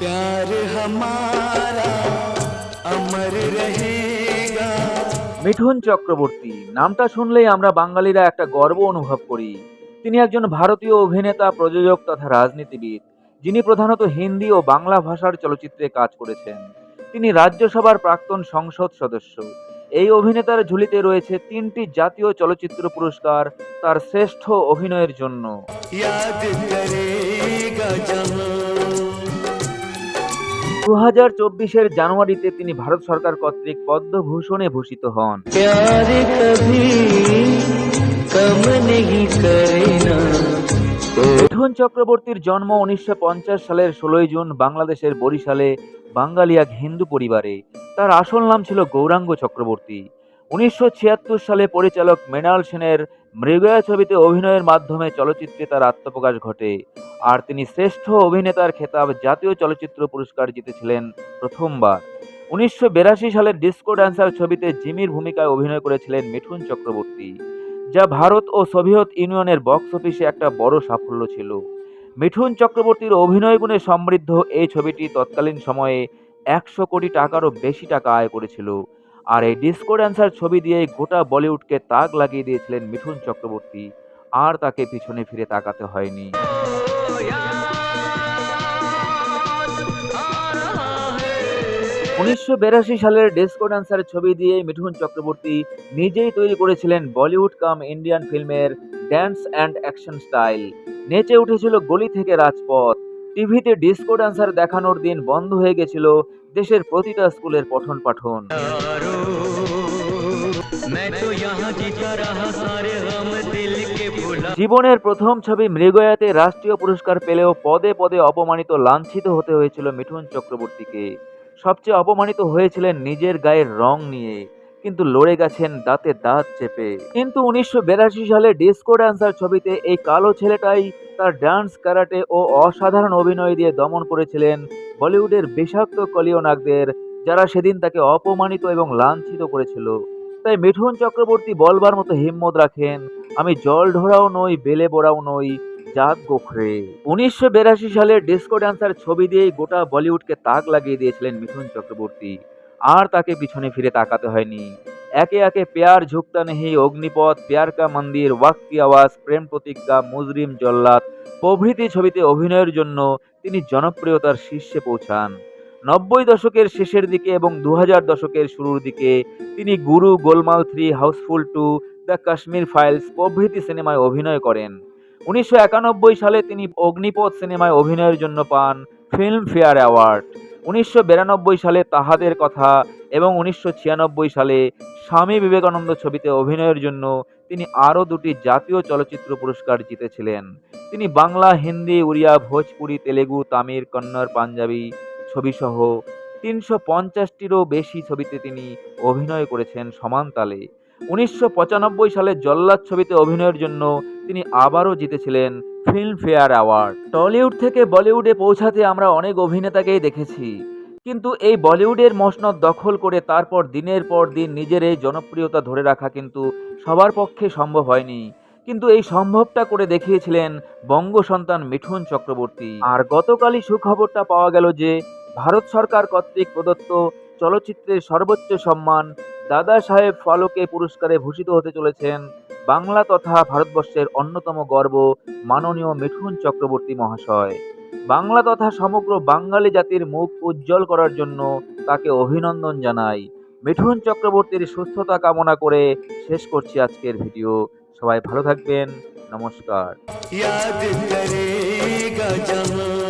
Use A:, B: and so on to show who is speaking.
A: प्यार हमारा अमर रहेगा।
B: মিঠুন চক্রবর্তী নামটা শুনলেই আমরা বাঙালিরা একটা গর্ব অনুভব করি। তিনি একজন ভারতীয় অভিনেতা, প্রযোজক তথা রাজনীতিবিদ, যিনি প্রধানত হিন্দি ও বাংলা ভাষার চলচ্চিত্রে কাজ করেছেন। তিনি রাজ্যসভার প্রাক্তন সংসদ সদস্য। এই অভিনেতার ঝুলিতে রয়েছে ৩টি জাতীয় চলচ্চিত্র পুরস্কার তার শ্রেষ্ঠ অভিনয়ের জন্য।
A: याद करेगा जहां।
B: ২০২৪-এর জানুয়ারিতে তিনি ভারত সরকার কর্তৃক পদ্মভূষণে ভূষিত হন।
A: प्यार कभी कम नहीं करना।
B: মিঠুন চক্রবর্তীর জন্ম ১৯৫০ সালের ১৬ জুন বাংলাদেশের বরিশালে বাঙালি এক হিন্দু পরিবারে। তার আসল নাম ছিল গৌরাঙ্গ চক্রবর্তী। ১৯৭৬ সালে পরিচালক মৃণাল সেনের মৃগয়া ছবিতে অভিনয়ের মাধ্যমে চলচ্চিত্রে তার আত্মপ্রকাশ ঘটে। আর তিনি শ্রেষ্ঠ অভিনেতার খেতাব জাতীয় চলচ্চিত্র পুরস্কার জিতেছিলেন প্রথমবার। ১৯৮২ সালের ডিস্কো ড্যান্সার ছবিতে জিমির ভূমিকায় অভিনয় করেছিলেন মিঠুন চক্রবর্তী, যা ভারত ও সোভিয়েত ইউনিয়নের বক্স অফিসে একটা বড় সাফল্য ছিল। মিঠুন চক্রবর্তীর অভিনয় গুণে সমৃদ্ধ এই ছবিটি তৎকালীন সময়ে ১০০ কোটি টাকারও বেশি টাকা আয় করেছিল। আর এই ডিস্কো ড্যান্সার ছবি দিয়ে গোটা বলিউডকে তাক লাগিয়ে দিয়েছিলেন মিঠুন চক্রবর্তী। আর তাকে পিছনে ফিরে তাকাতে হয়নি। ১৯৮২ সালের ডিস্কো ড্যান্সার ছবি দিয়ে মিঠুন চক্রবর্তী নিজেই তৈরি করেছিলেন বলিউড কাম ইন্ডিয়ান ফিল্মের ড্যান্স অ্যান্ড অ্যাকশন স্টাইল। নেচে উঠেছিল গলি থেকে রাজপথ। টিভিতে ডিস্কো ড্যান্সার দেখানোর দিন বন্ধ হয়ে গেছিল দেশের প্রতিটা স্কুলের পঠন পাঠন। জীবনের প্রথম ছবি মৃগয়াতে রাষ্ট্রীয় পুরস্কার পেলেও পদে পদে অপমানিত, লাঞ্ছিত হতে হয়েছিল মিঠুন চক্রবর্তীকে। সবচেয়ে অপমানিত হয়েছিলেন নিজের গায়ের রং নিয়ে, কিন্তু লড়ে গেছেন দাঁতে দাঁত চেপে। কিন্তু ১৯৮২ সালে ডিস্কো ড্যান্সার ছবিতে এই কালো ছেলেটাই তার ডান্স, ক্যারাটে ও অসাধারণ অভিনয় দিয়ে দমন করেছিলেন বলিউডের বিষাক্ত কলীয় নাগদের, যারা সেদিন তাকে অপমানিত এবং লাঞ্ছিত করেছিল। তাই মিঠুন চক্রবর্তী বলবার মতো হিম্মত রাখেন, আমি জল ঢোড়াও নই, বেলে বোড়াও নই, জাত গোখরে। ১৯৮২ সালের ডিস্কো ড্যান্সার ছবি দিয়েই গোটা বলিউডকে তাক লাগিয়ে দিয়েছিলেন মিঠুন চক্রবর্তী। আর তাকে পিছনে ফিরে তাকাতে হয়নি। একে একে প্যার ঝুকতা নেহি, অগ্নিপথ, প্যার কা মন্দির, ওয়াক্ত কি আওয়াজ, প্রেম প্রতিজ্ঞা, মুজরিম, জল্লাদ প্রভৃতি ছবিতে অভিনয়ের জন্য তিনি জনপ্রিয়তার শীর্ষে পৌঁছান। ৯০ দশকের শেষের দিকে এবং ২০০০ দশকের শুরুর দিকে তিনি গুরু, গোলমাল ৩, হাউসফুল ২, দ্য কাশ্মীর ফাইলস প্রভৃতি সিনেমায় অভিনয় করেন। ১৯৯১ সালে তিনি অগ্নিপথ সিনেমায় অভিনয়ের জন্য পান ফিল্মফেয়ার অ্যাওয়ার্ড। ১৯৯২ সালে তাহাদের কথা এবং ১৯৯৬ সালে স্বামী বিবেকানন্দ ছবিতে অভিনয়ের জন্য তিনি আরও ২টি জাতীয় চলচ্চিত্র পুরস্কার জিতেছিলেন। তিনি বাংলা, হিন্দি, উড়িয়া, ভোজপুরি, তেলেগু, তামিল, কন্নড়, পাঞ্জাবি ছবিসহ ৩৫০টিরও বেশি ছবিতে তিনি অভিনয় করেছেন সমান তালে। ১৯৯৫ সালে জল্লাদ ছবিতে অভিনয়ের জন্য তিনি আবারও জিতেছিলেন ফিল্মফেয়ার অ্যাওয়ার্ড। টলিউড থেকে বলিউডে পৌঁছাতে আমরা অনেক অভিনেতাকেই দেখেছি, কিন্তু এই বলিউডের মসনদ দখল করে তারপর দিনের পর দিন নিজের এই জনপ্রিয়তা ধরে রাখা কিন্তু সবার পক্ষে সম্ভব হয়নি। কিন্তু এই সম্ভবটা করে দেখিয়েছিলেন বঙ্গ সন্তান মিঠুন চক্রবর্তী। আর গতকালই সুখবরটা পাওয়া গেল যে ভারত সরকার কর্তৃক প্রদত্ত চলচ্চিত্রের সর্বোচ্চ সম্মান দাদা সাহেব ফালকে পুরস্কারে ভূষিত হতে চলেছেন বাংলা তথা ভারতবর্ষের অন্যতম গর্ব মাননীয় মিঠুন চক্রবর্তী মহাশয়। বাংলা তথা সমগ্র বাঙালি জাতির মুখ উজ্জ্বল করার জন্য তাকে অভিনন্দন জানাই। মিঠুন চক্রবর্তীর সুস্থতা কামনা করে শেষ করছি আজকের ভিডিও। সবাই ভালো থাকবেন। নমস্কার।
A: याद करेगा जहां।